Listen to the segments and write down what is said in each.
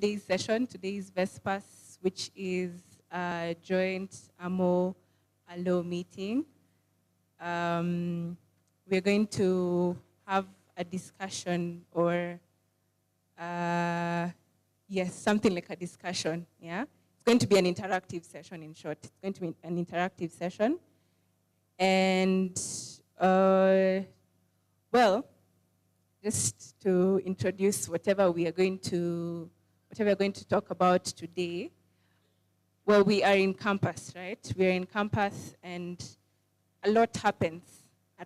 today's session, today's Vespers, which is a joint AMO-ALO meeting. We're going to have a discussion or, yes, something like a discussion, yeah? It's going to be an interactive session, in short. It's going to be an interactive session. And, well, just to introduce whatever we are going to talk about today. Well, we are in campus, right? We are in campus and a lot happens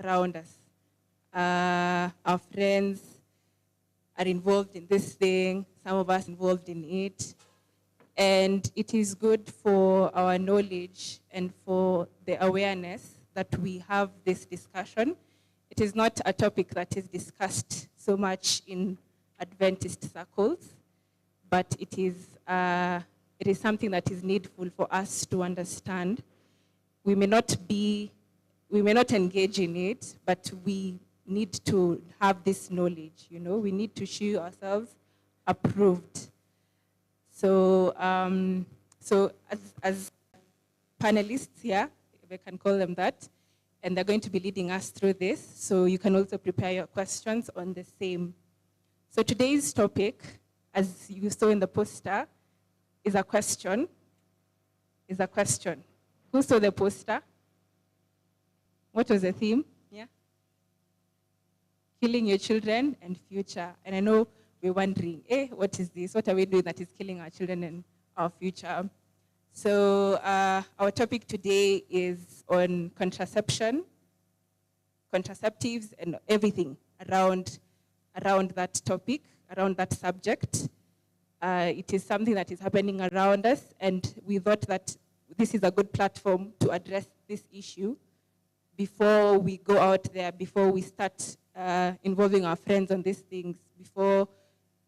around us. Our friends are involved in this thing, some of us involved in it. And it is good for our knowledge and for the awareness that we have this discussion. It is not a topic that is discussed so much in Adventist circles, but it is something that is needful for us to understand. We may not engage in it, but we need to have this knowledge, you know. We need to show ourselves approved. So, as panelists here, if I can call them that, and they're going to be leading us through this, so you can also prepare your questions on the same. So today's topic, as you saw in the poster, is a question. Who saw the poster? What was the theme? Yeah? Killing your children and future. And I know we're wondering, what is this? What are we doing that is killing our children and our future? So our topic today is on contraception, contraceptives, and everything around that topic, around that subject. It is something that is happening around us, and we thought that this is a good platform to address this issue before we go out there, before we start involving our friends on these things, before,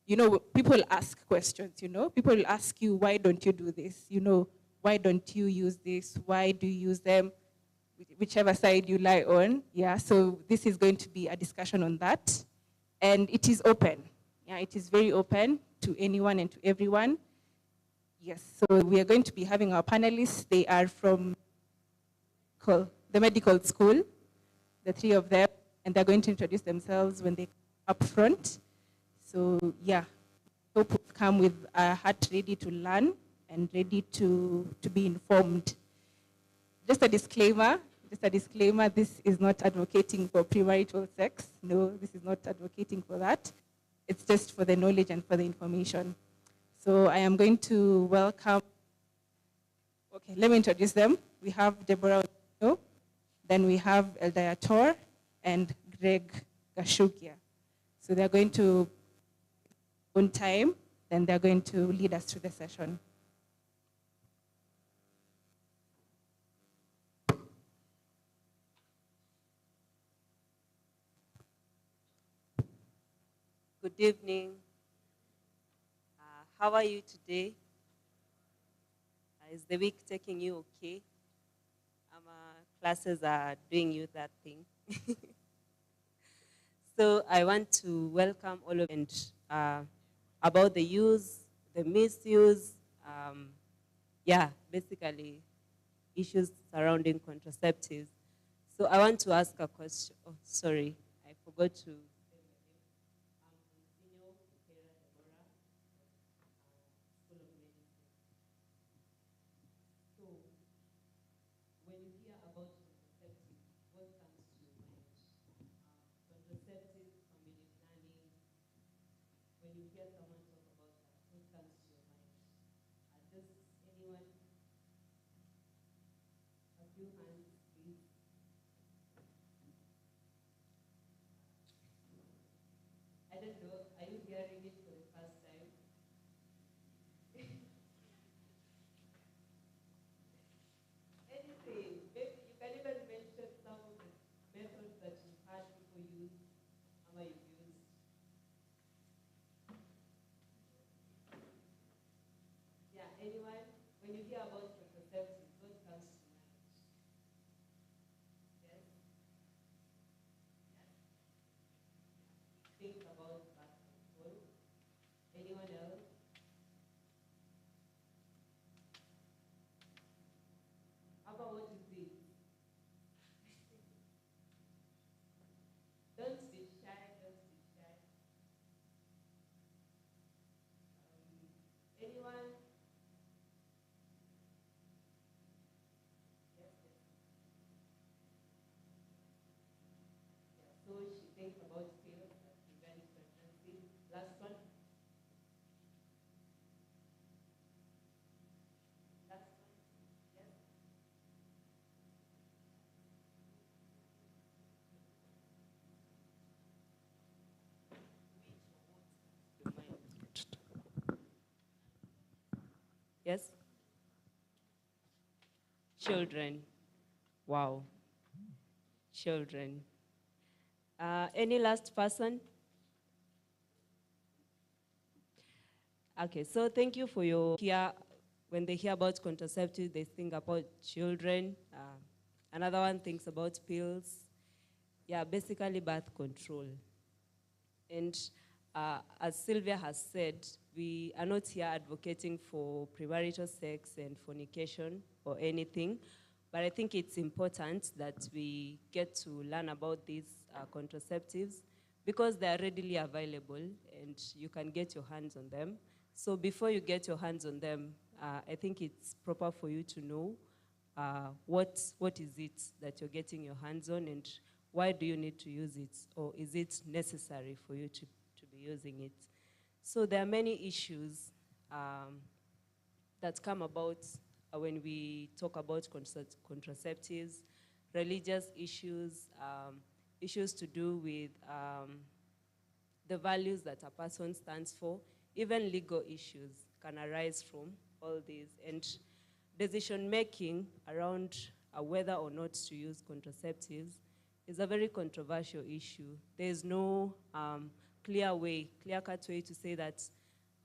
you know, people ask questions, you know. People will ask you, why don't you do this? You know, why don't you use this? Why do you use them? Whichever side you lie on, yeah. So this is going to be a discussion on that. And it is open. Yeah, it is very open to anyone and to everyone. Yes, so we are going to be having our panelists. They are from the medical school, the three of them, and they're going to introduce themselves when they come up front. So yeah, hope you come with a heart ready to learn and ready to be informed. Just a disclaimer, this is not advocating for premarital sex. No, this is not advocating for that. It's just for the knowledge and for the information. So I am going to welcome, okay, let me introduce them. We have Deborah, then we have Eldaya Tor and Greg Gashukia. So they're going to, on time, then they're going to lead us through the session. Good evening. How are you today? Is the week taking you okay? Classes are doing you that thing. So I want to welcome all of you and about the use, the misuse, basically issues surrounding contraceptives. So I want to ask a question. Oh, sorry, I forgot to. I don't know, are you hearing it for the first time? Anything, maybe you can even mention some of the methods that you've had people use, you've used. Yeah, anyone? When you hear about contraceptives, what comes to mind? Yes? Think about birth control. Anyone else? Yes? Children. Wow. Children. Any last person? Okay, so thank you for your when they hear about contraceptives, they think about children. Another one thinks about pills. Yeah, basically birth control. And as Sylvia has said, we are not here advocating for premarital sex and fornication or anything, but I think it's important that we get to learn about these contraceptives because they are readily available and you can get your hands on them. So before you get your hands on them, I think it's proper for you to know what is it that you're getting your hands on and why do you need to use it, or is it necessary for you to be using it? So there are many issues that come about when we talk about contraceptives, religious issues, issues to do with the values that a person stands for, even legal issues can arise from all these. And decision-making around whether or not to use contraceptives is a very controversial issue. There's no clear-cut way to say that,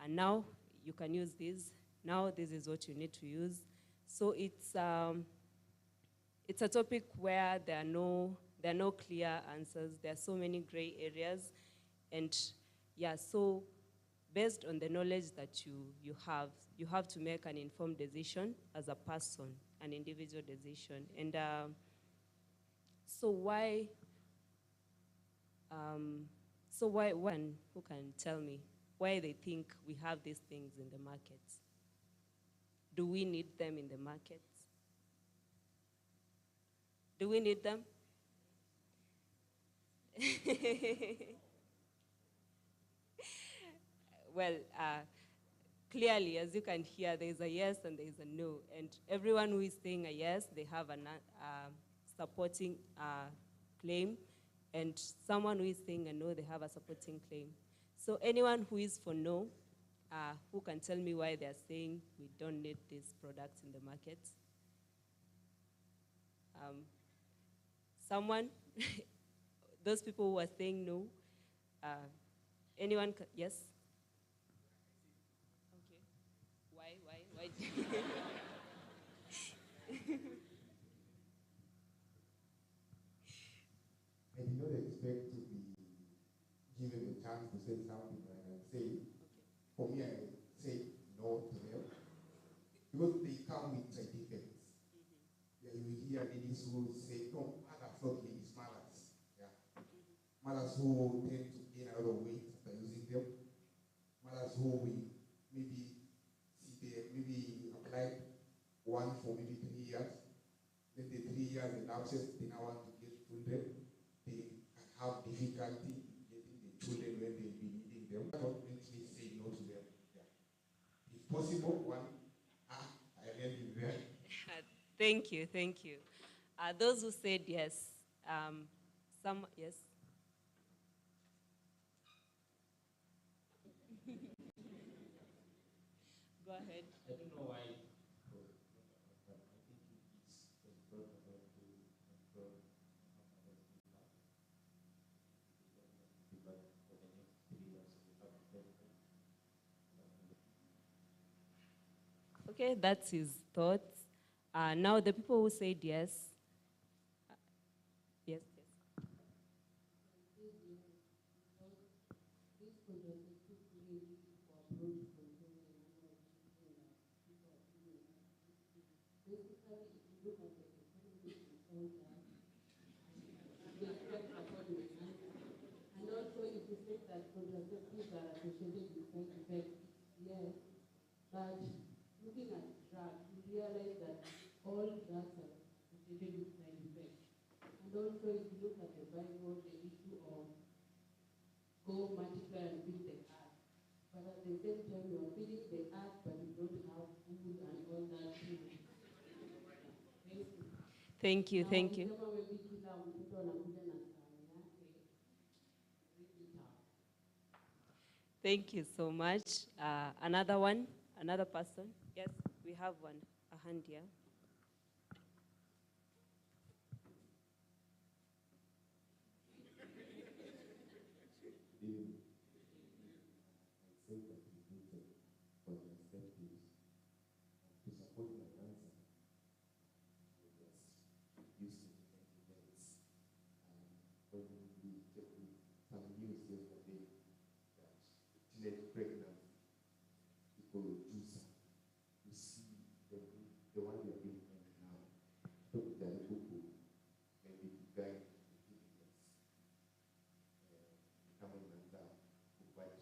and now you can use this, now this is what you need to use. So it's a topic where there are no clear answers. There are so many gray areas. And yeah, so based on the knowledge that you have to make an informed decision as a person, an individual decision. And so why who can tell me why they think we have these things in the market? Do we need them in the market? Do we need them? Well, clearly, as you can hear, there's a yes and there's a no. And everyone who is saying a yes, they have a supporting claim. And someone who is saying a no, they have a supporting claim. So anyone who is for no, who can tell me why they're saying we don't need these products in the market? Someone? Those people who are saying no? Anyone? Yes? Okay. Why? I did not expect to be given the chance to say something, but I say, okay. For me, I say no to them because they come with side effects. Yeah, you hear ladies who say, no, mothers, not ladies, mothers. Yeah. Mothers who tend to gain a lot of weight by using them. Mothers who we maybe see they maybe applied one for maybe 3 years. Then the 3 years elapses, they now want to get children. They have difficulty getting the children when they'll be needing them. What makes me say no to them? Yeah. If possible, I really very. Thank you. Those who said yes, yes. Go ahead. I don't know why. Okay, that's his thoughts. Now the people who said yes. Yes. And also, if you say that contraceptives are associated with side effects, yes, but looking at drugs, you realize that all drugs are associated with side effects. And also, if you look at the Bible, the issue of go multiply and feed the earth. But at the same time, you are feeding the earth, but you don't have food and all that. Thank you. Thank you so much. Another one, another person. Yes. we have a hand here. I say that we need contraceptives to support my answer. Used to events. When we get some news yesterday that teenage pregnancy, people with Juja, you see the one we are doing right now, talk to the people, maybe to guide the citizens, coming under provide.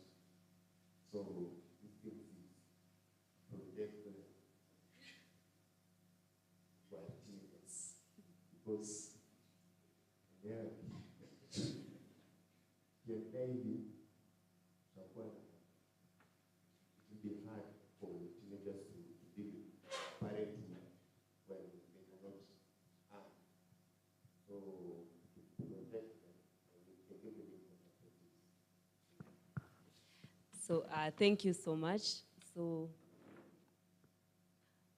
So this thing is protect while teenagers, because yeah, maybe it will be hard for teenagers to deal with parenting when they cannot earn. So to protect them, they give them contraceptives. So thank you so much. So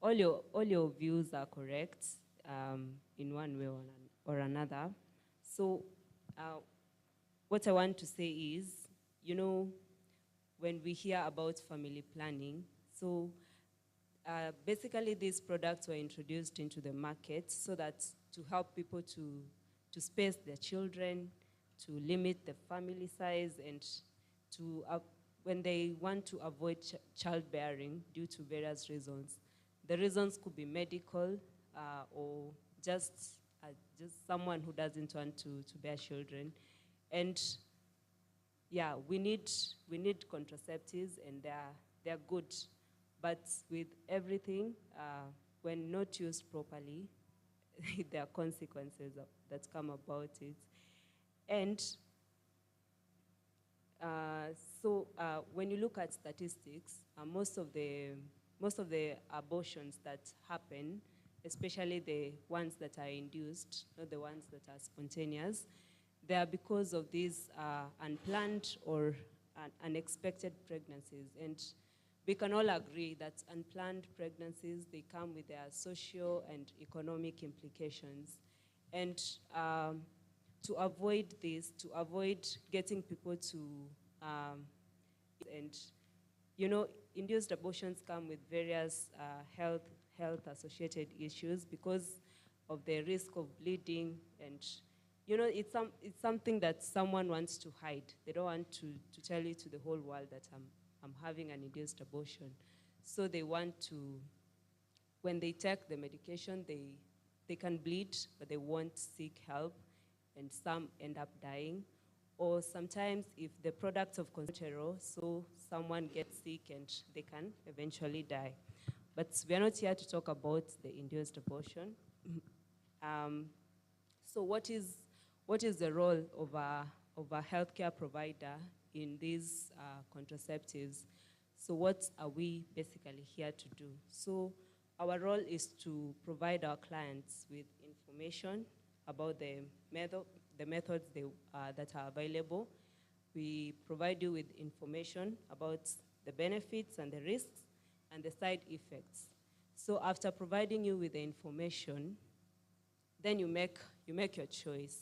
all your views are correct in one way or another. So what I want to say is, you know, when we hear about family planning, so basically these products were introduced into the market so that to help people to space their children, to limit the family size, and to when they want to avoid childbearing due to various reasons. The reasons could be medical or just someone who doesn't want to bear children. And yeah, we need contraceptives, and they're good. But with everything, when not used properly, there are consequences that come about it. And so when you look at statistics, most of the abortions that happen, especially the ones that are induced, not the ones that are spontaneous, they are because of these unplanned or unexpected pregnancies. And we can all agree that unplanned pregnancies, they come with their social and economic implications. And to avoid this, to avoid getting people to, and you know, induced abortions come with various health associated issues because of the risk of bleeding, and you know, it's something that someone wants to hide. They don't want to tell you to the whole world that I'm having an induced abortion. So they want to, when they take the medication, they can bleed, but they won't seek help, and some end up dying. Or sometimes if the products of control, so someone gets sick and they can eventually die. But we're not here to talk about the induced abortion. So what is the role of a healthcare provider in these contraceptives? So what are we basically here to do? So our role is to provide our clients with information about the methods that are available. We provide you with information about the benefits and the risks and the side effects. So after providing you with the information, then you make your choice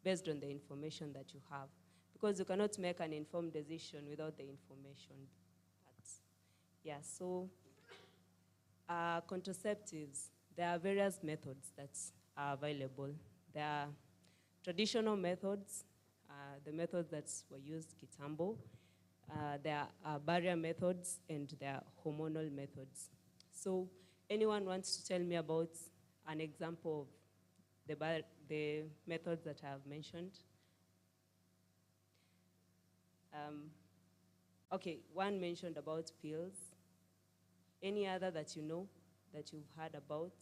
based on the information that you have, because you cannot make an informed decision without the information. But yeah, so contraceptives, there are various methods that are available. There are traditional methods, the methods that were used kitambo. There are barrier methods, and there are hormonal methods. So anyone wants to tell me about an example of the methods that I have mentioned? Okay, one mentioned about pills. Any other that you know, that you've heard about?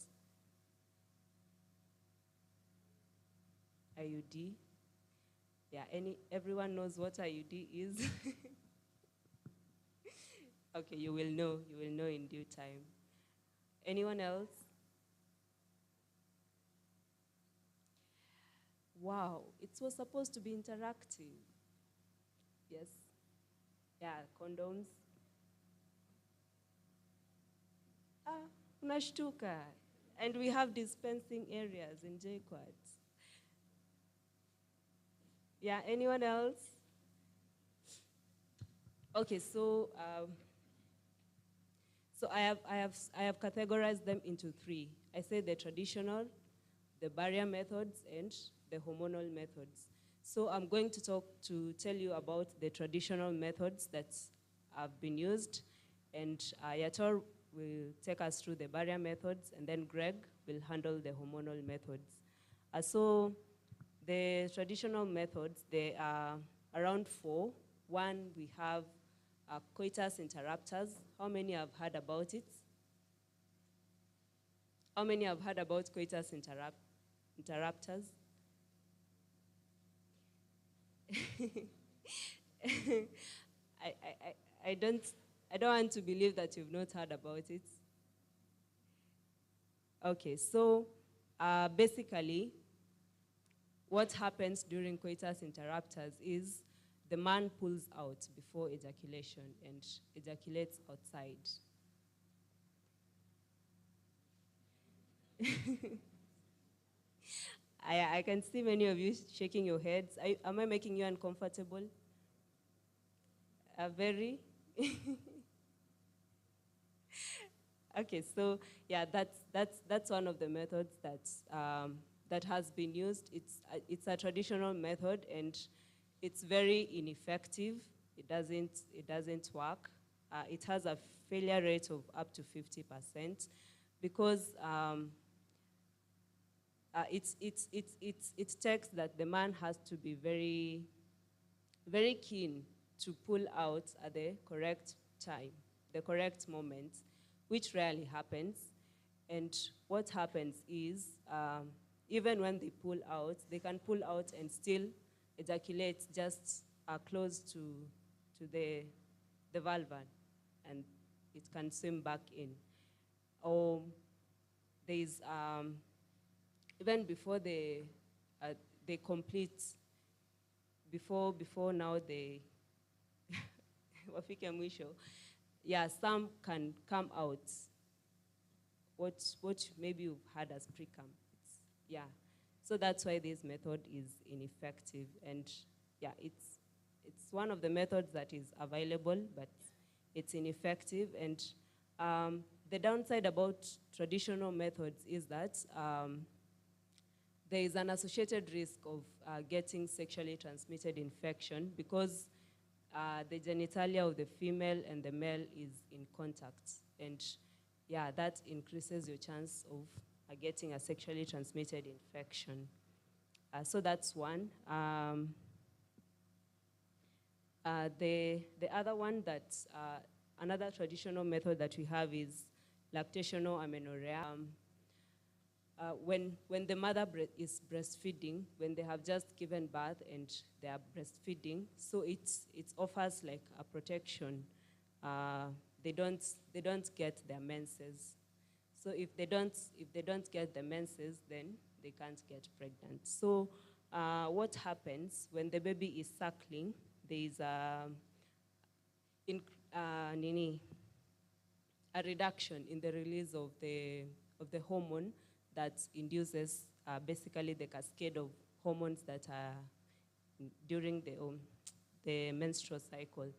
IUD. Yeah, everyone knows what IUD is. Okay, you will know in due time. Anyone else? Wow, it was supposed to be interactive. Yes. Yeah, condoms. Unashtuka. And we have dispensing areas in JKUSDA. Yeah, anyone else? Okay, so I have categorized them into three. I say the traditional, the barrier methods, and the hormonal methods. So I'm going to tell you about the traditional methods that have been used, and Yator will take us through the barrier methods, and then Greg will handle the hormonal methods. So the traditional methods, they are around 4. One, we have coitus interrupters. How many have heard about it? How many have heard about coitus interrupters? I don't want to believe that you've not heard about it. Okay, so basically, what happens during coitus interrupters is the man pulls out before ejaculation and ejaculates outside. I can see many of you shaking your heads. Am I making you uncomfortable? Very? Okay, so yeah, that's one of the methods that has been used. It's a traditional method, and it's very ineffective. It doesn't work. It has a failure rate of up to 50% because it takes that the man has to be very, very keen to pull out at the correct time, the correct moment, which rarely happens. And what happens is, even when they pull out, they can pull out and still ejaculate just close to the vulva, and it can swim back in. Or there's, even before they complete, before now they, wafike mwisho, yeah, some can come out. What maybe you've had as pre-cum. Yeah, so that's why this method is ineffective, and yeah, it's one of the methods that is available, but it's ineffective. And the downside about traditional methods is that there is an associated risk of getting sexually transmitted infection because the genitalia of the female and the male is in contact. And yeah, that increases your chance of getting a sexually transmitted infection. So that's one. The other one that, another traditional method that we have is lactational amenorrhea. When the mother is breastfeeding, when they have just given birth and they are breastfeeding, so it offers like a protection. They don't get their menses. So if they don't get the menses, then they can't get pregnant. So what happens when the baby is suckling? There is a reduction in the release of the hormone that induces basically the cascade of hormones that are during the menstrual cycle,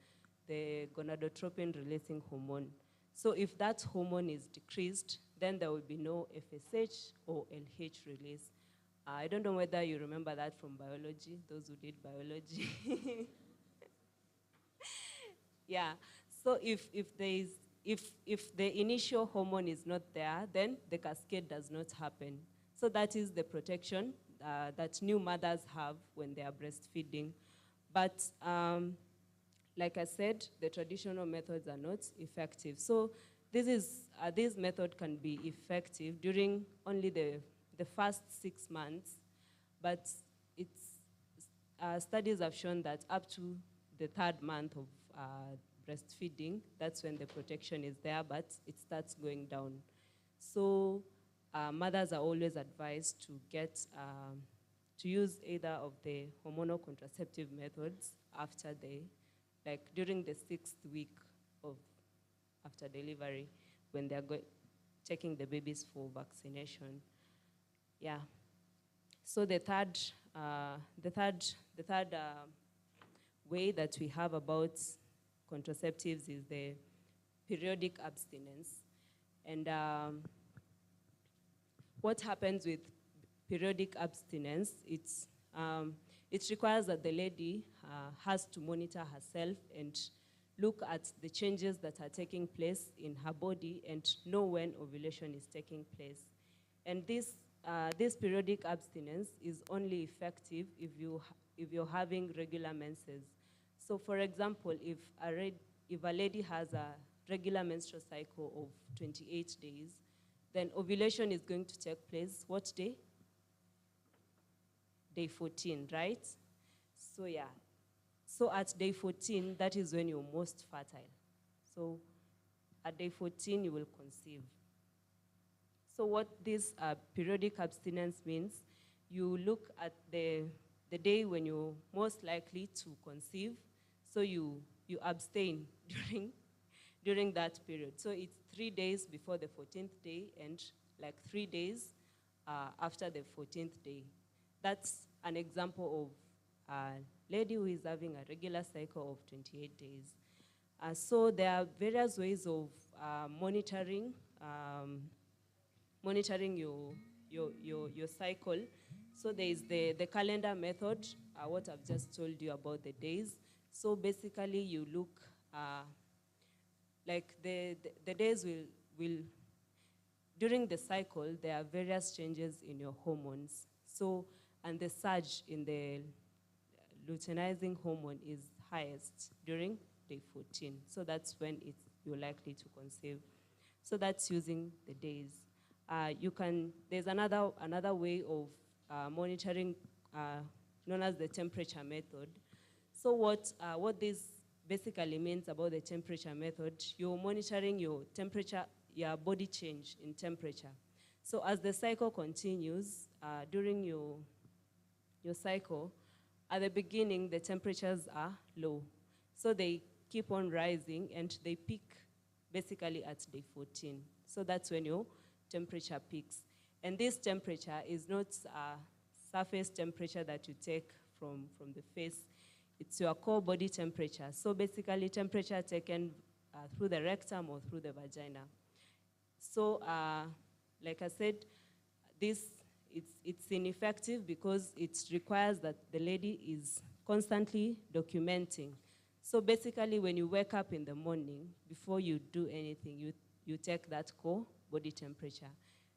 the gonadotropin releasing hormone. So if that hormone is decreased, then there will be no FSH or LH release. I don't know whether you remember that from biology, those who did biology. Yeah, so if the initial hormone is not there, then the cascade does not happen. So that is the protection that new mothers have when they are breastfeeding. But like I said, the traditional methods are not effective. So this method can be effective during only the first 6 months, but studies have shown that up to the 3rd month of breastfeeding, that's when the protection is there, but it starts going down. So mothers are always advised to use either of the hormonal contraceptive methods after during the 6th week after delivery, when they're taking the babies for vaccination. Yeah. So the third way that we have about contraceptives is the periodic abstinence. And what happens with periodic abstinence, it requires that the lady has to monitor herself and look at the changes that are taking place in her body and know when ovulation is taking place. And this periodic abstinence is only effective if you're having regular menses. So for example, if a lady has a regular menstrual cycle of 28 days, then ovulation is going to take place what day? Day 14, right? So yeah. So at day 14, that is when you're most fertile. So at day 14, you will conceive. So what this periodic abstinence means, you look at the day when you're most likely to conceive, so you abstain during that period. So it's 3 days before the 14th day and like 3 days after the 14th day. That's an example of a lady who is having a regular cycle of 28 days. So there are various ways of monitoring your cycle. So there is the calendar method, what I've just told you about the days. So basically you look, like the days will, during the cycle, there are various changes in your hormones. So, and the surge in the luteinizing hormone is highest during day 14. So that's when you're likely to conceive. So that's using the days. There's another way of monitoring known as the temperature method. So what this basically means about the temperature method, you're monitoring your temperature, your body change in temperature. So as the cycle continues, during your cycle, at the beginning, the temperatures are low. So they keep on rising and they peak basically at day 14. So that's when your temperature peaks. And this temperature is not a surface temperature that you take from the face. It's your core body temperature. So basically temperature taken through the rectum or through the vagina. So like I said, it's ineffective because it requires that the lady is constantly documenting. So basically when you wake up in the morning, before you do anything, you take that core body temperature.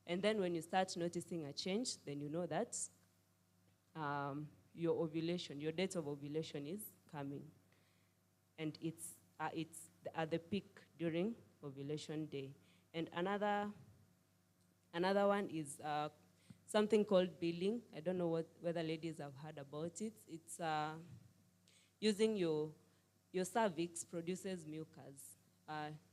And then when you start noticing a change, then you know that your ovulation, your date of ovulation is coming. And it's at the peak during ovulation day. And another one is something called billing. I don't know whether ladies have heard about it. It's using your cervix produces mucus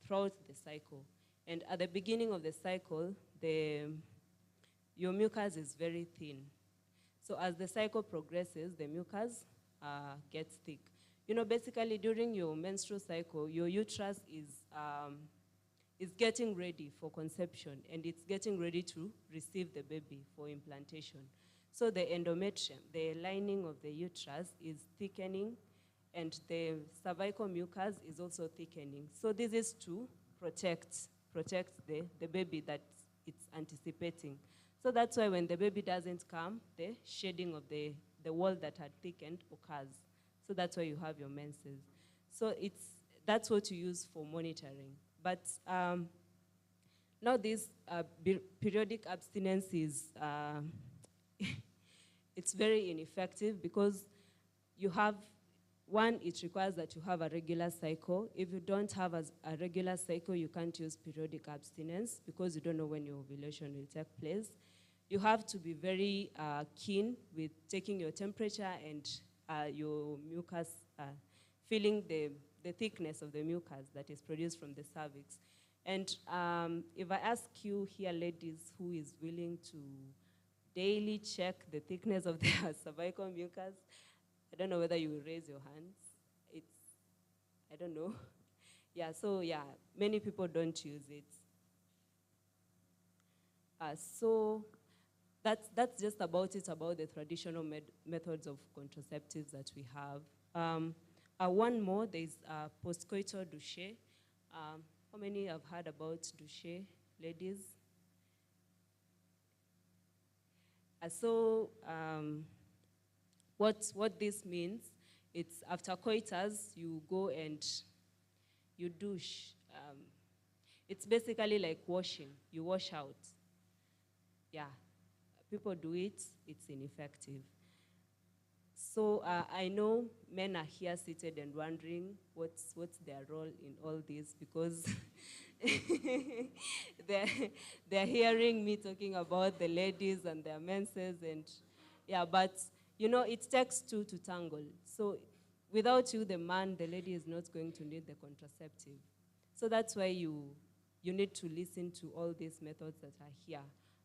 throughout the cycle. And at the beginning of the cycle, your mucus is very thin. So as the cycle progresses, the mucus gets thick. You know, basically during your menstrual cycle, your uterus is getting ready for conception, and it's getting ready to receive the baby for implantation. So the endometrium, the lining of the uterus, is thickening, and the cervical mucus is also thickening. So this is to protect the baby that it's anticipating. So that's why when the baby doesn't come, the shedding of the wall that had thickened occurs. So that's why you have your menses. So that's what you use for monitoring. But now this periodic abstinence is, it's very ineffective because you have, one, it requires that you have a regular cycle. If you don't have a regular cycle, you can't use periodic abstinence because you don't know when your ovulation will take place. You have to be very keen with taking your temperature and your mucus, feeling the thickness of the mucus that is produced from the cervix. And if I ask you here, ladies, who is willing to daily check the thickness of their cervical mucus, I don't know whether you will raise your hands. I don't know. Yeah, so yeah, many people don't use it. So that's just about it, about the traditional methods of contraceptives that we have. One more, there's postcoital douche. How many have heard about douche, ladies? What this means, it's after coitus, you go and you douche. It's basically like washing. You wash out. Yeah, people do it, it's ineffective. So I know men are here seated and wondering what's their role in all this, because they're hearing me talking about the ladies and their menses, and yeah, but you know, it takes two to tangle. So without you, the man, the lady is not going to need the contraceptive. So that's why you need to listen to all these methods that are here.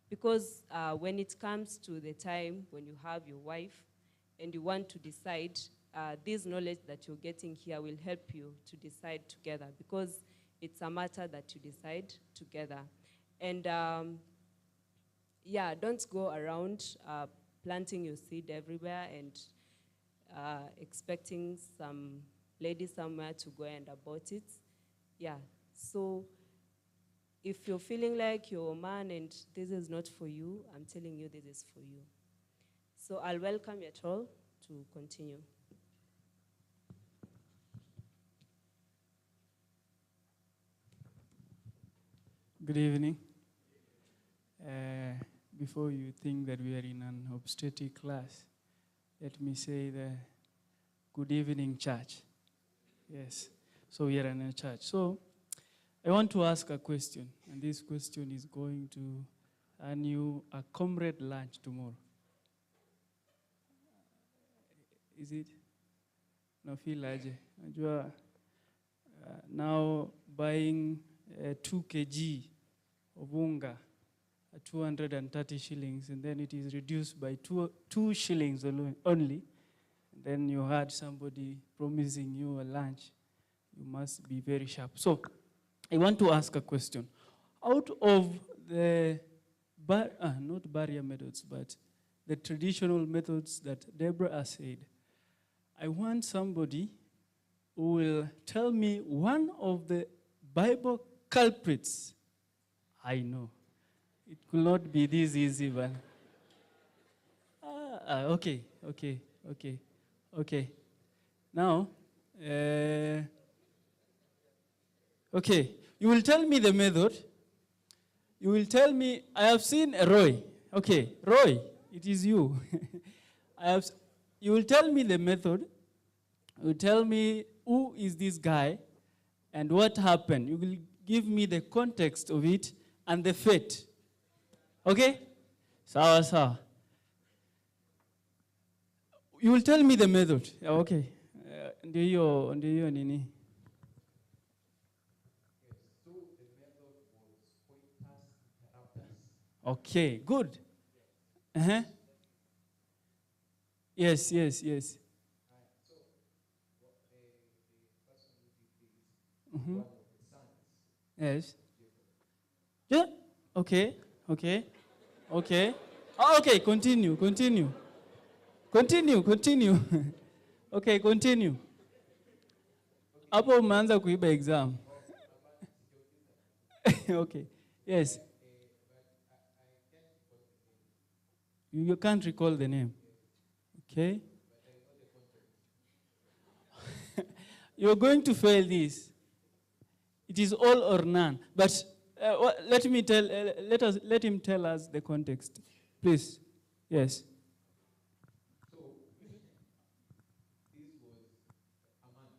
Because when it comes to the time when you have your wife and you want to decide, this knowledge that you're getting here will help you to decide together, because it's a matter that you decide together. And yeah, don't go around planting your seed everywhere and expecting some lady somewhere to go and abort it. Yeah, so if you're feeling like you're a man and this is not for you, I'm telling you this is for you. So I'll welcome you all to continue. Good evening. Before you think that we are in an obstetric class, let me say the good evening, church. Yes, so we are in a church. So I want to ask a question, and this question is going to earn you a comrade lunch tomorrow. Is it? No, feel aje. Najua, now buying 2 kg of unga at 230 shillings, and then it is reduced by 2 shillings only. And then you had somebody promising you a lunch. You must be very sharp. So I want to ask a question. Out of the, not barrier methods, but the traditional methods that Deborah has said, I want somebody who will tell me one of the Bible culprits. I know. It could not be this easy, but okay. Now, okay, you will tell me the method. You will tell me, I have seen Roy. Okay, Roy, it is you. You will tell me the method. You will tell me who is this guy and what happened. You will give me the context of it and the fate. Okay? Sawa sawa. You will tell me the method. Okay. Ndiyo nini? So the method was coitus interruptus. Okay, good. Uh-huh. Yes. So what the person who did this, one of the sons. Yes. Yeah. Okay. Oh, okay, continue. Okay, continue. Hapo umeanza kuiba exam. Okay. Yes. You can't recall the name. Okay. You're going to fail this. It is all or none. But let him tell us the context, please. Yes. So this was a man.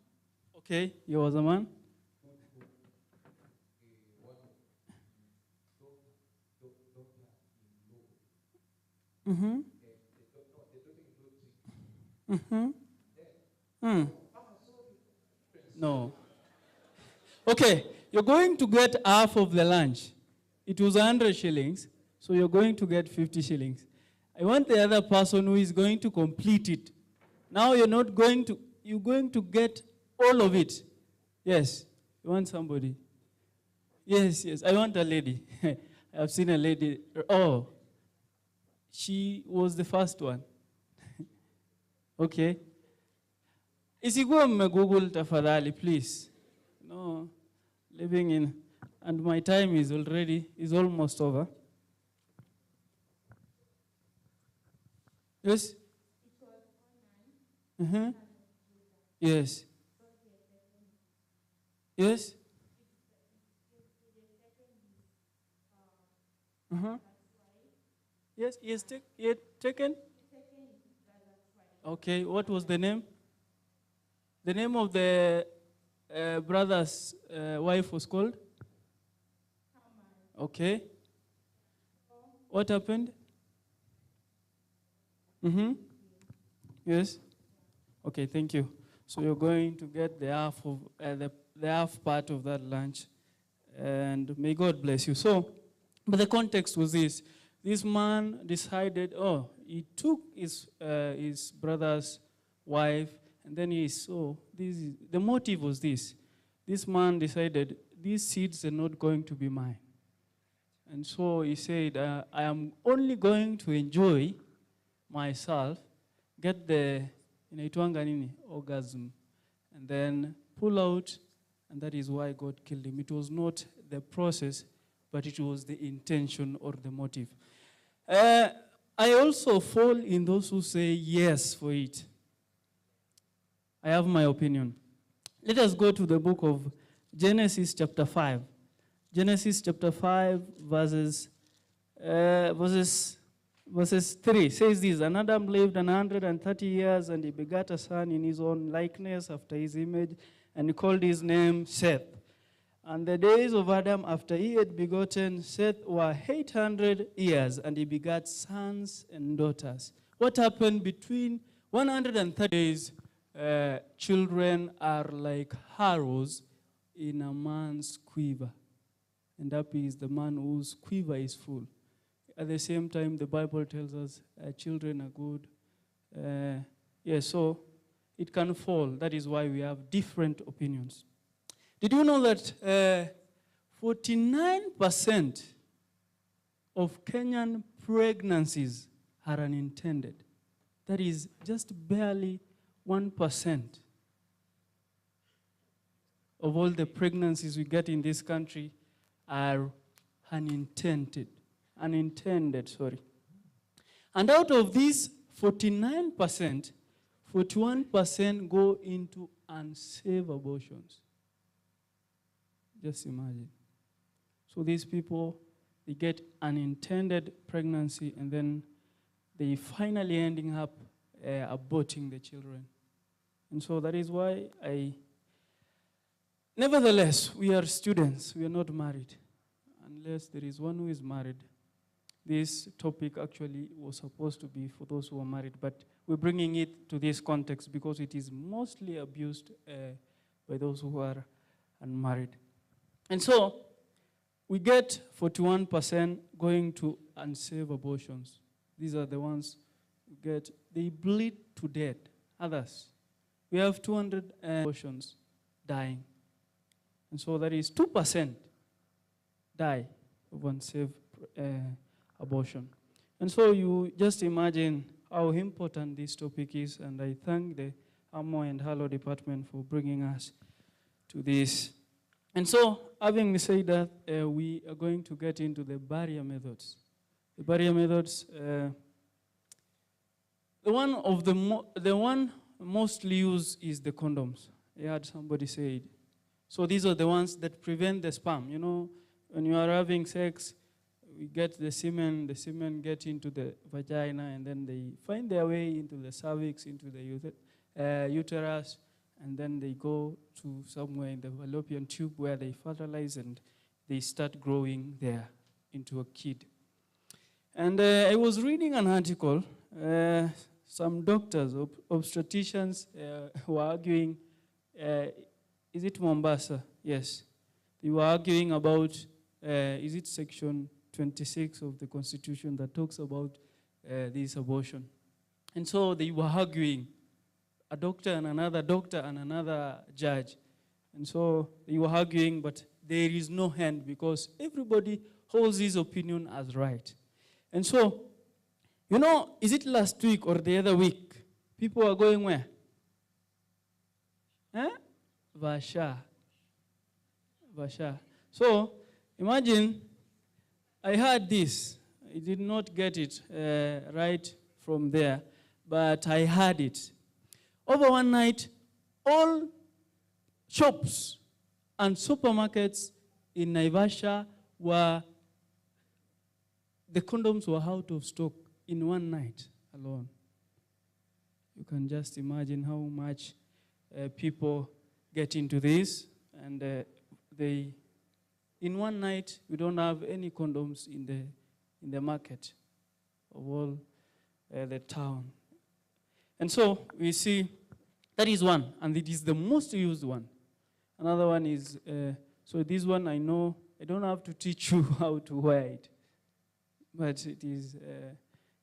Okay, he was a man. Mm-hmm. No. Okay, you're going to get half of the lunch. It was 100 shillings, so you're going to get 50 shillings. I want the other person who is going to complete it. Now you're going to get all of it. Yes, you want somebody. Yes, I want a lady. I I've seen a lady. Oh, she was the first one. Okay. Isikuwa mmegoogle tafadhali, please. No, living in, and my time is almost over. Yes? Yes. Yes? Yes, he has taken? Okay, what was the name? The name of the brother's wife was called? Okay. What happened? Yes? Okay, thank you. So you're going to get the half of the half part of that lunch, and may God bless you. So, but the context was this: this man decided, he took his brother's wife, and then he saw this. The motive was this: this man decided these seeds are not going to be mine, and so he said, I am only going to enjoy myself, get the orgasm, and then pull out, and that is why God killed him. It was not the process, but it was the intention or the motive. I also fall in those who say yes for it. I have my opinion. Let us go to the book of Genesis chapter 5. Genesis chapter 5 verses 3 says this: And Adam lived 130 years, and he begat a son in his own likeness, after his image, and he called his name Seth. And the days of Adam after he had begotten Seth were 800 years, and he begat sons and daughters. What happened between 130 days? Children are like arrows in a man's quiver, and happy is the man whose quiver is full. At the same time, the Bible tells us children are good. So it can fall. That is why we have different opinions. Did you know that 49% of Kenyan pregnancies are unintended? That is just barely 1% of all the pregnancies we get in this country are unintended. And out of these 49%, 41% go into unsafe abortions. Just imagine. So these people, they get unintended pregnancy, and then they finally ending up aborting the children. And so that is why nevertheless, we are students, we are not married. Unless there is one who is married. This topic actually was supposed to be for those who are married, but we're bringing it to this context because it is mostly abused by those who are unmarried. And so we get 41% going to unsafe abortions. These are the ones who get, they bleed to death. Others, we have 200 abortions dying. And so that is 2% die of unsafe abortion. And so you just imagine how important this topic is, and I thank the Amo and Halo department for bringing us to this. And so, having said that, we are going to get into the barrier methods. The barrier methods, the one mostly used is the condoms. I heard somebody say it. So these are the ones that prevent the sperm. You know, when you are having sex, we get the semen get into the vagina, and then they find their way into the cervix, into the uterus, and then they go to somewhere in the fallopian tube where they fertilize and they start growing there into a kid. And I was reading an article, some doctors, obstetricians were arguing, is it Mombasa? Yes. They were arguing about, is it section 26 of the Constitution that talks about this abortion. And so they were arguing, a doctor and another judge. And so they were arguing, but there is no hand because everybody holds his opinion as right. And so, you know, is it last week or the other week? People are going where? Vasha. So, imagine, I heard this. I did not get it right from there, but I heard it. Over one night, all shops and supermarkets in Naivasha the condoms were out of stock in one night alone. You can just imagine how much people get into this, and in one night, we don't have any condoms in the market of all the town. And so we see that is one, and it is the most used one. Another one is, so this one I know, I don't have to teach you how to wear it. But it is,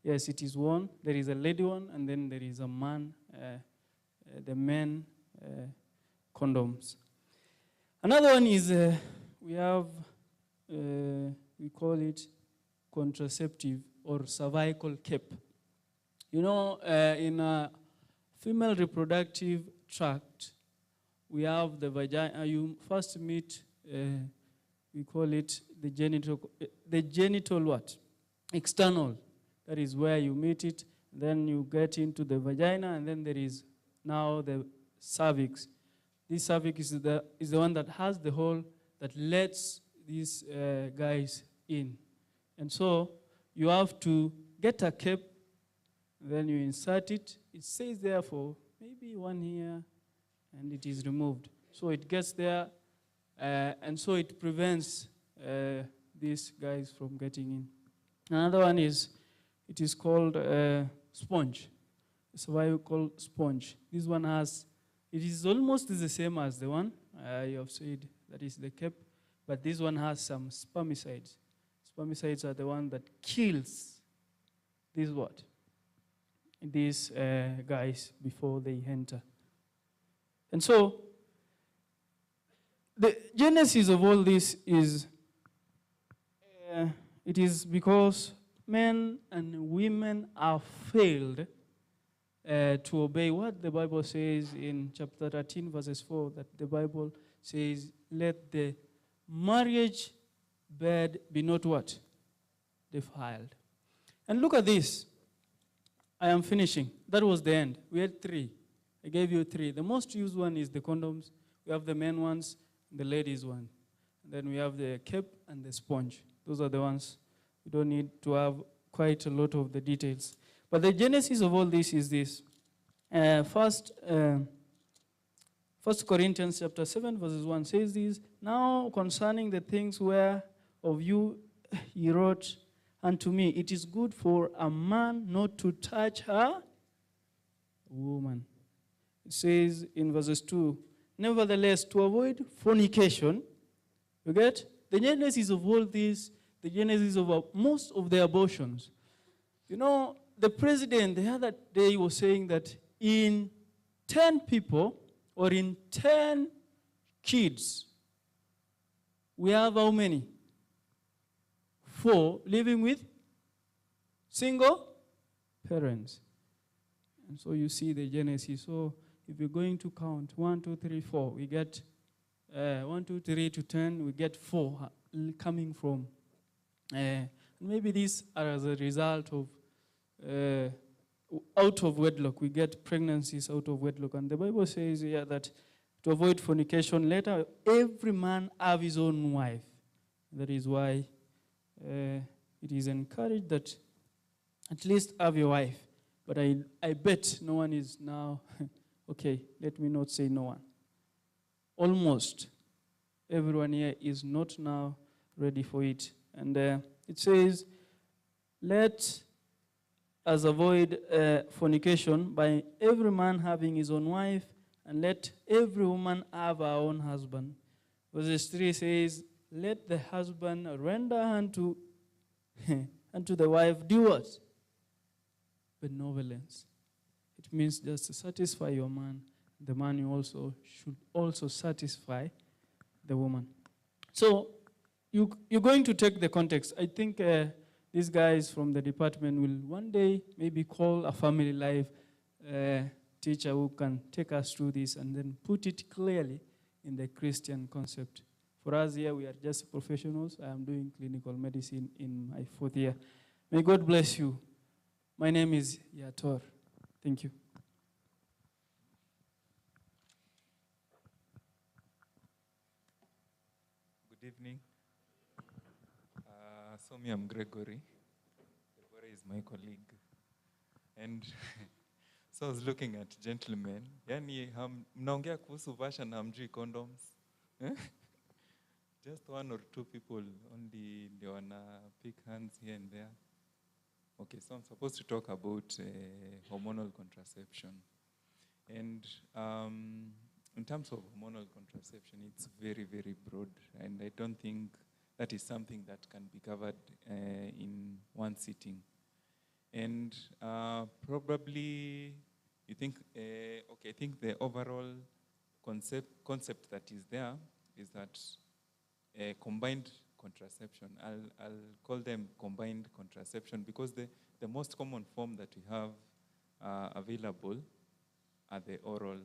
yes, it is one. There is a lady one, and then there is a man, the men condoms. Another one is, we have, we call it contraceptive or cervical cap. You know, in a female reproductive tract, we have the vagina. You first meet, we call it the genital what? External. That is where you meet it. Then you get into the vagina, and then there is now the cervix. This cervix is the one that has the hole that lets these guys in. And so you have to get a cap, then you insert it. It stays there for maybe 1 year, and it is removed. So it gets there, and so it prevents these guys from getting in. Another one is, it is called sponge. It's why we call sponge. This one has, it is almost the same as the one you have said, that is the cap, but this one has some spermicides. Spermicides are the one that kills these what? These guys before they enter. And so, the genesis of all this is, it is because men and women have failed to obey what the Bible says in chapter 13, verses 4, that the Bible says, let the marriage bed be not what? Defiled. And look at this. I am finishing. That was the end. We had 3. I gave you 3. The most used one is the condoms. We have the men ones, and the ladies one. And then we have the cap and the sponge. Those are the ones. We don't need to have quite a lot of the details. But the genesis of all this is this. First Corinthians chapter 7, verses 1 says this, now concerning the things where of you he wrote unto me, it is good for a man not to touch a woman. It says in verses 2, nevertheless, to avoid fornication, you get? The genesis of all this, the genesis of most of the abortions. You know, the president the other day was saying that in 10 people or in 10 kids, we have how many? 4 living with single parents. And so you see the genesis. So if you're going to count 1, 2, 3, 4, we get 1, 2, 3 to 10, we get 4 coming from. Maybe these are as a result of out of wedlock. We get pregnancies out of wedlock. And the Bible says here that to avoid fornication, let every man have his own wife. That is why it is encouraged that at least have your wife. But I bet no one is now, okay, let me not say no one. Almost everyone here is not now ready for it. And it says, let us avoid fornication by every man having his own wife, and let every woman have her own husband. Verse 3 says, let the husband render unto the wife do what? Benevolence. It means just to satisfy your man. The man you also should also satisfy the woman. So you're going to take the context. I think these guys from the department will one day maybe call a family life teacher who can take us through this and then put it clearly in the Christian concept. For us here, we are just professionals. I am doing clinical medicine in my 4th year. May God bless you. My name is Yator. Thank you. Good evening. So me, I'm Gregory. Gregory is my colleague. And so I was looking at gentlemen. Yani, mnaongea kuhusu vasha na hamjui condoms. Just 1 or 2 people only they wanna pick hands here and there. Okay, so I'm supposed to talk about hormonal contraception. And in terms of hormonal contraception, it's very, very broad. And I don't think that is something that can be covered in one sitting. And probably, you think, okay, I think the overall concept that is there is that combined contraception. I'll call them combined contraception because the most common form that we have available are the oral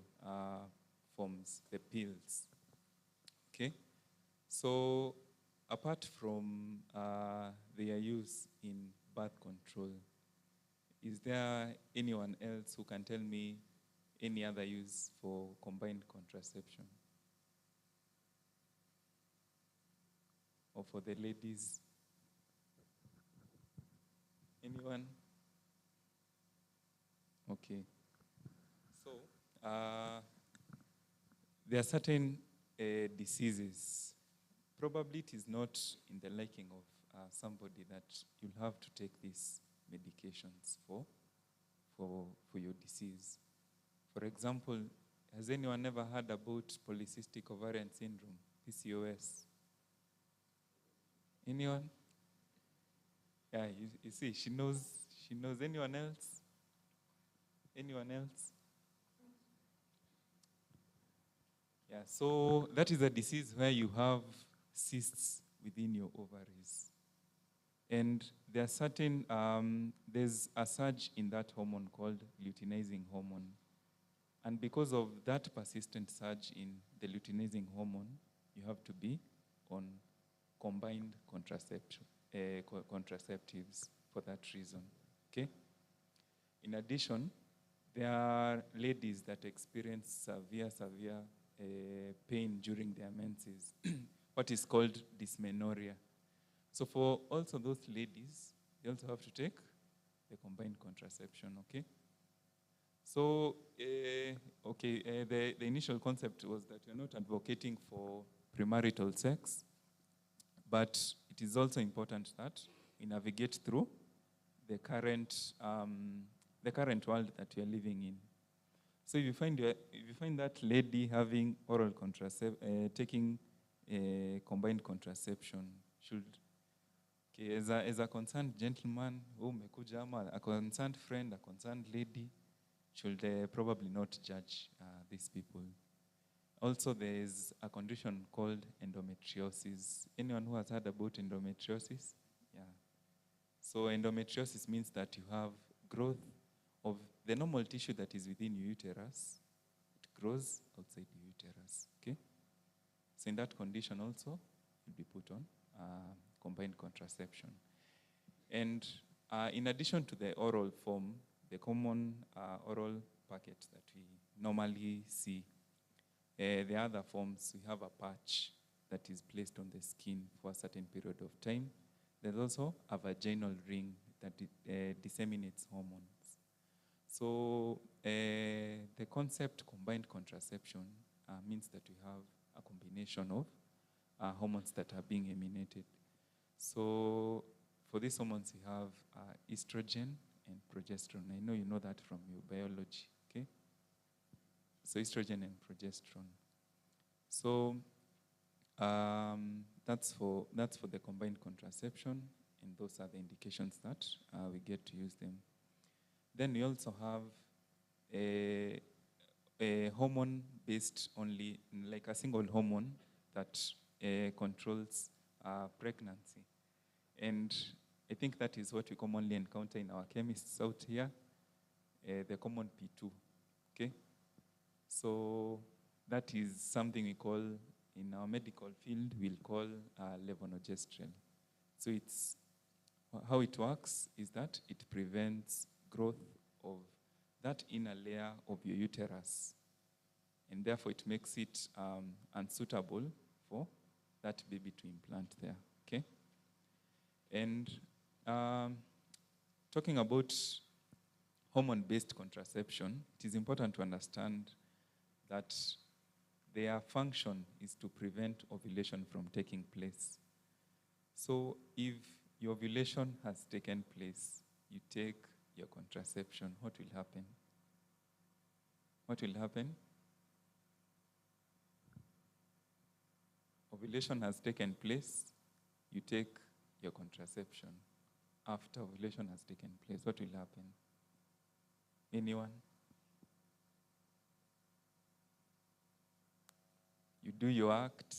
forms, the pills. Okay? So apart from their use in birth control, is there anyone else who can tell me any other use for combined contraception? Or for the ladies? Anyone? Okay. So, there are certain diseases. Probably it is not in the liking of somebody that you'll have to take these medications for your disease. For example, has anyone ever heard about polycystic ovarian syndrome, PCOS? Anyone? Yeah, you see, she knows. Anyone else? Anyone else? Yeah, so that is a disease where you have cysts within your ovaries. And there are certain, there's a surge in that hormone called luteinizing hormone. And because of that persistent surge in the luteinizing hormone, you have to be on combined contraceptives for that reason, okay? In addition, there are ladies that experience severe pain during their menses, what is called dysmenorrhea. So for also those ladies, they also have to take the combined contraception, okay? So, the initial concept was that we're not advocating for premarital sex, but it is also important that we navigate through the current world that we are living in. So if you find that lady having oral taking combined contraception, should, okay, as a concerned gentleman, a concerned friend, a concerned lady, should probably not judge these people. Also, there is a condition called endometriosis. Anyone who has heard about endometriosis? Yeah. So endometriosis means that you have growth of the normal tissue that is within your uterus. It grows outside your uterus, okay? So in that condition also, you'll be put on combined contraception. And in addition to the oral form, the common oral packet that we normally see, the other forms, we have a patch that is placed on the skin for a certain period of time. There's also a vaginal ring that disseminates hormones. So the concept combined contraception means that we have a combination of hormones that are being emanated. So for these hormones, we have estrogen and progesterone. I know you know that from your biology, okay? So estrogen and progesterone. So that's for the combined contraception, and those are the indications that we get to use them. Then we also have a hormone based only, like a single hormone that controls pregnancy. And I think that is what we commonly encounter in our chemists out here, the common P2, okay? So that is something we call, in our medical field, we'll call levonorgestrel. So it's, how it works is that it prevents growth of that inner layer of your uterus. And therefore it makes it unsuitable for that baby to implant there, okay? And talking about hormone-based contraception, it is important to understand that their function is to prevent ovulation from taking place. So if your ovulation has taken place, you take your contraception, what will happen? What will happen? Ovulation has taken place, you take your contraception. After ovulation has taken place, what will happen? Anyone? You do your act,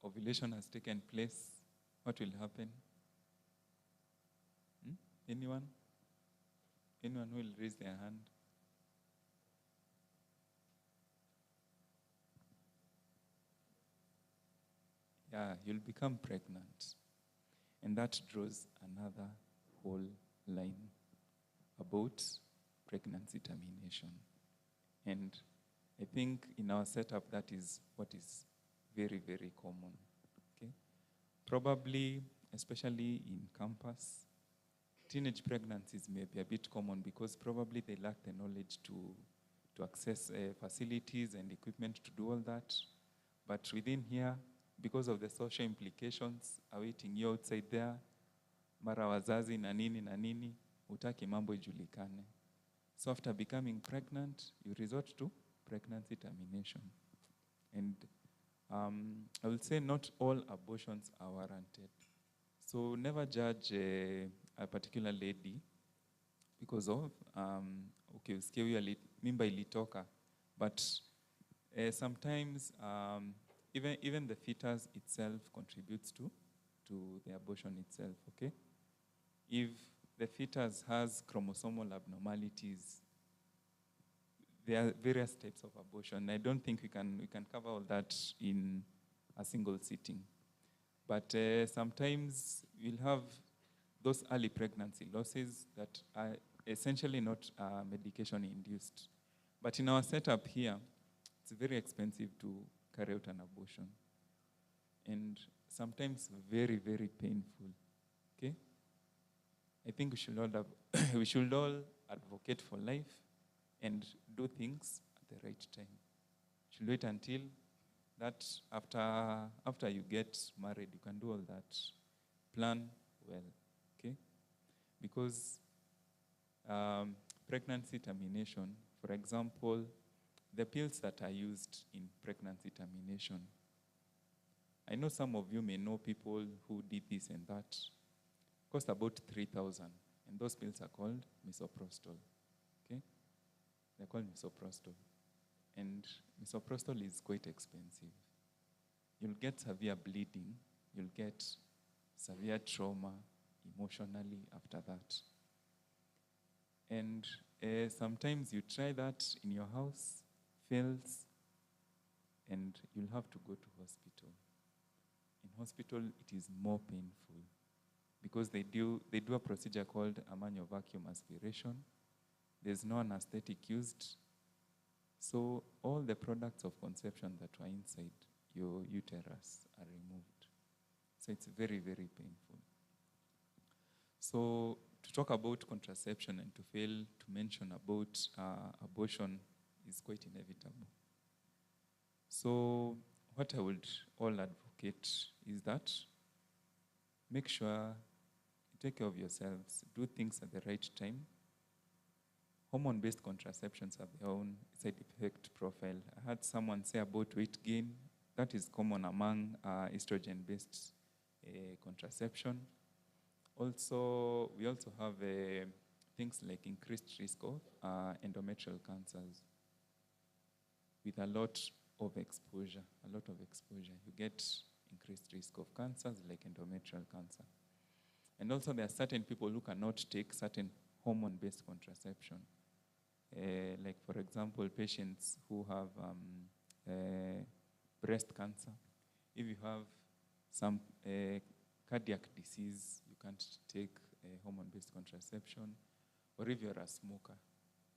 ovulation has taken place, what will happen? Anyone? Anyone who will raise their hand? Yeah, you'll become pregnant. And that draws another whole line about pregnancy termination. And I think in our setup, that is what is very, very common. Okay? Probably, especially in campus, teenage pregnancies may be a bit common because probably they lack the knowledge to access facilities and equipment to do all that. But within here, because of the social implications awaiting you outside there, mara wazazi na nini, utaki mambo ijulikane. So after becoming pregnant, you resort to pregnancy termination. And I will say not all abortions are warranted. So never judge a particular lady because of, okay, mimba ilitoka, but sometimes even the fetus itself contributes to the abortion itself, okay? If the fetus has chromosomal abnormalities, there are various types of abortion. I don't think we can cover all that in a single sitting. But sometimes we'll have those early pregnancy losses that are essentially not medication-induced. But in our setup here, it's very expensive to carry out an abortion. And sometimes very, very painful, okay? I think we should all advocate for life and do things at the right time. You should wait until that after you get married, you can do all that. Plan well, okay? Because pregnancy termination, for example, the pills that are used in pregnancy termination, I know some of you may know people who did this and that. Cost about 3,000, and those pills are called misoprostol, okay? They're called misoprostol. And misoprostol is quite expensive. You'll get severe bleeding, you'll get severe trauma emotionally after that. And sometimes you try that in your house, fails, and you'll have to go to hospital. In hospital, it is more painful because they do a procedure called a manual vacuum aspiration. There's no anesthetic used. So all the products of conception that were inside your uterus are removed. So it's very, very painful. So to talk about contraception and to fail to mention about abortion is quite inevitable. So what I would all advocate is that make sure you take care of yourselves, do things at the right time. Hormone-based contraceptions have their own side effect profile. I heard someone say about weight gain. That is common among estrogen-based contraception. Also, we also have things like increased risk of endometrial cancers with a lot of exposure, a lot of exposure. You get increased risk of cancers like endometrial cancer. And also there are certain people who cannot take certain hormone-based contraception. Like for example, patients who have breast cancer. If you have some cardiac disease, you can't take hormone-based contraception. Or if you're a smoker,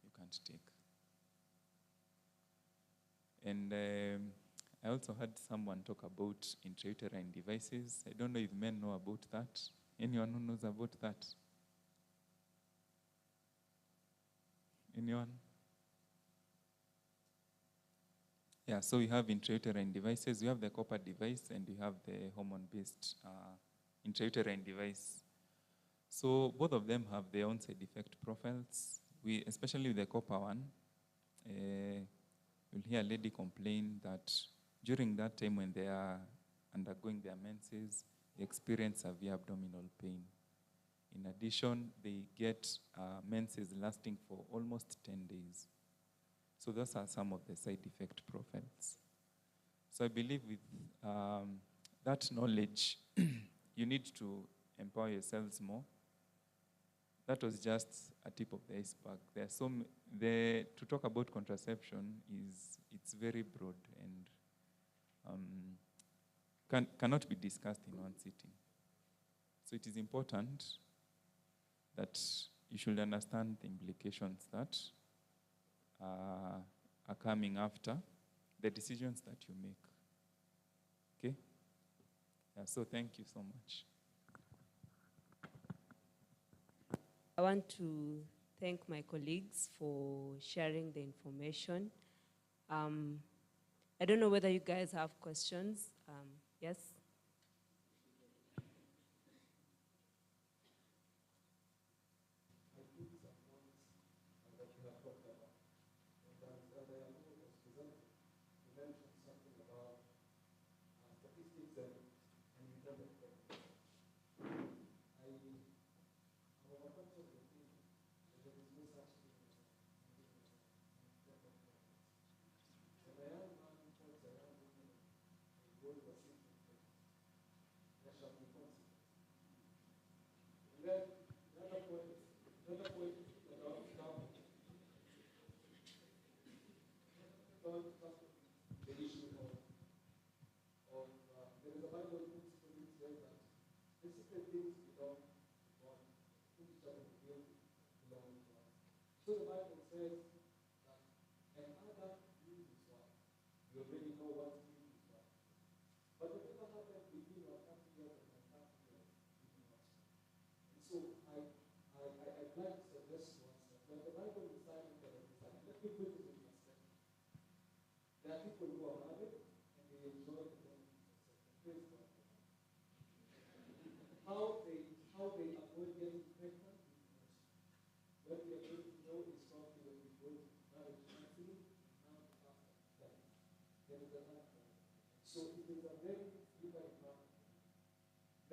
you can't take. And I also heard someone talk about intrauterine devices. I don't know if men know about that. Anyone who knows about that? Anyone? Yeah, so we have intrauterine devices. We have the copper device and we have the hormone-based intrauterine device. So both of them have their own side effect profiles. Especially with the copper one, you'll hear a lady complain that during that time when they are undergoing their menses, they experience severe abdominal pain. In addition, they get menses lasting for almost 10 days. So those are some of the side effect profiles. So I believe with that knowledge, you need to empower yourselves more. That was just a tip of the iceberg. There are to talk about contraception it's very broad and cannot be discussed in one sitting. So it is important that you should understand the implications that are coming after the decisions that you make. Okay? Yeah, so thank you so much. I want to thank my colleagues for sharing the information. I don't know whether you guys have questions. Yes?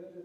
Then the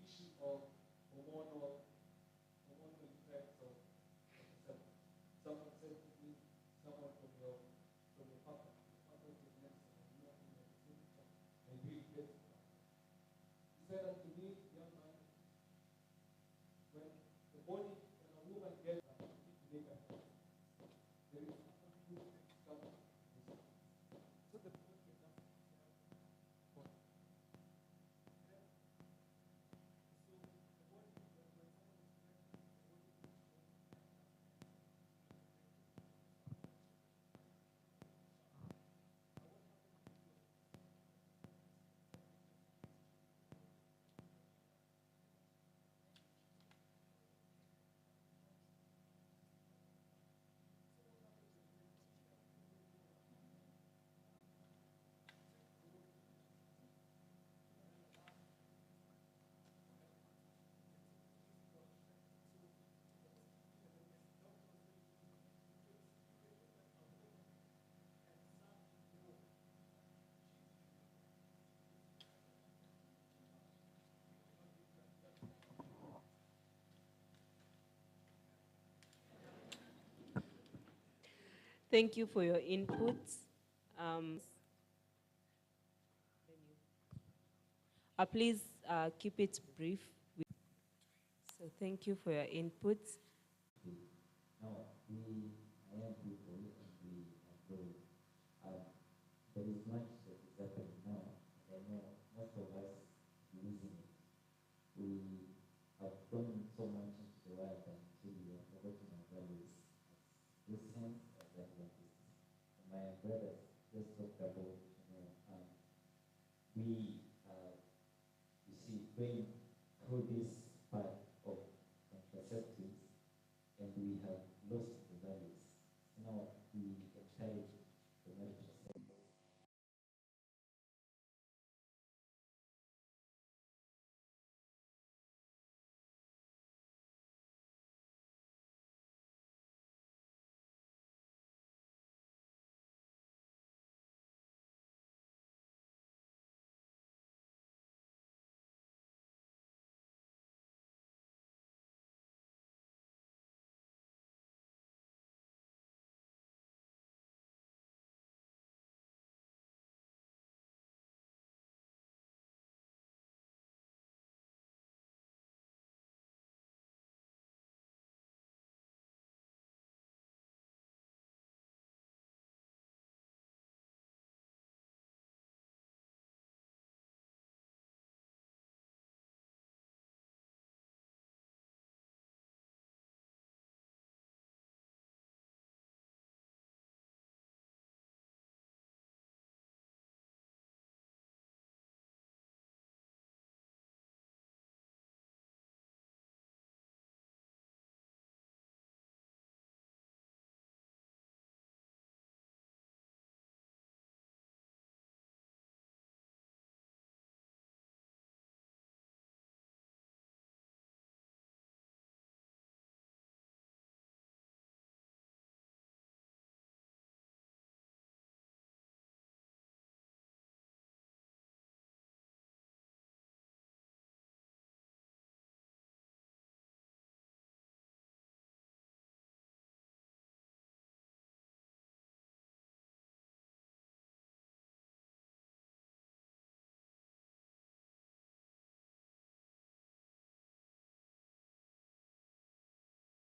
issue of hormonal Thank you for your inputs. Please keep it brief. So thank you for your inputs. Now, we are young people and we are growing. There is much that is happening now, and I know most of us losing it. We have gone so much into the world until we have forgotten our values as Christians, as Adventists. And my brothers just talked about, we, you see, going through this part of contraceptives, and we have lost the values. Now we encourage the marriage